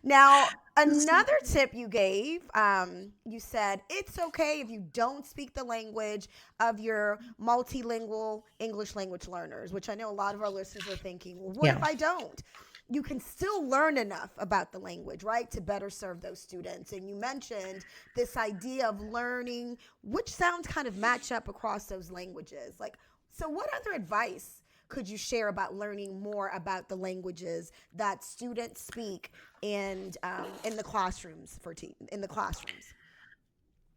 Now, another tip you gave, you said it's okay if you don't speak the language of your multilingual English language learners, which I know a lot of our listeners are thinking, well, what if Yeah. I don't? You can still learn enough about the language, right, to better serve those students. And you mentioned this idea of learning which sounds kind of match up across those languages. Like, so what other advice could you share about learning more about the languages that students speak and in the classrooms in the classrooms?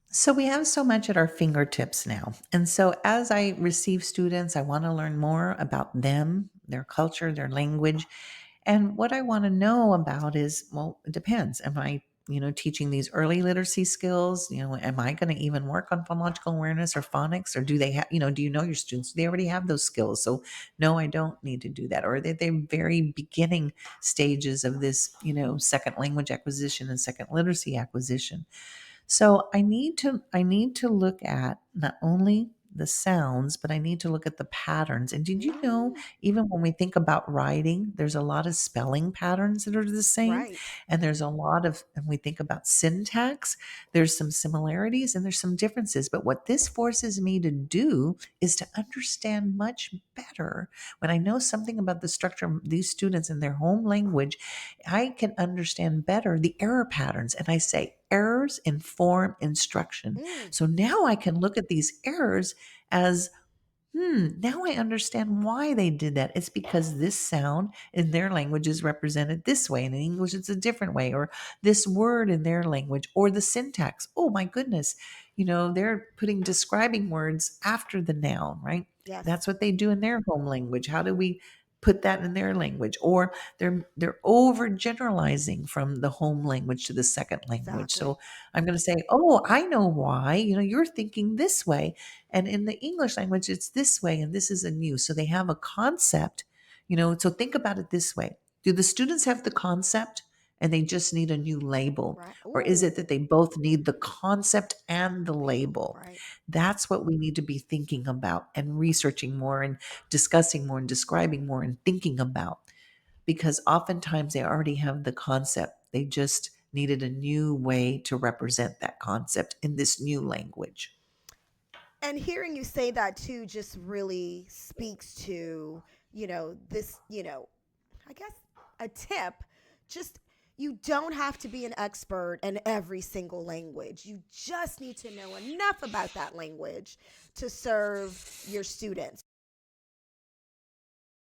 So we have so much at our fingertips now. And so as I receive students, I want to learn more about them, their culture, their language. And what I want to know about is, well, it depends. Am I, teaching these early literacy skills? Am I going to even work on phonological awareness or phonics? Or do they have, do you know your students? They already have those skills. So no, I don't need to do that. Or are they very beginning stages of this, second language acquisition and second literacy acquisition? So I need to look at not only the sounds, but I need to look at the patterns. And did you know, Mm, even when we think about writing, there's a lot of spelling patterns that are the same. right. And there's a lot of, and we think about syntax, there's some similarities and there's some differences. But what this forces me to do is to understand much better. When I know something about the structure of these students in their home language, I can understand better the error patterns. And I say, errors inform instruction. Mm, So now I can look at these errors as, now I understand why they did that. It's because this sound in their language is represented this way, and in English it's a different way, or this word in their language, or the syntax. Oh my goodness, they're putting describing words after the noun, right? yes, That's what they do in their home language. How do we put that in their language? Or they're overgeneralizing from the home language to the second language. exactly. So I'm going to say, oh, I know why. You're thinking this way, and in the English language, it's this way, and this is a new. So they have a concept, so think about it this way. Do the students have the concept and they just need a new label? Right. Or is it Oh, that they both need the concept and the label. label? Right. That's what we need to be thinking about and researching more and discussing more and describing more and thinking about. Because oftentimes they already have the concept. They just needed a new way to represent that concept in this new language. And hearing you say that too just really speaks to, this, I guess a tip. Just you don't have to be an expert in every single language. You just need to know enough about that language to serve your students.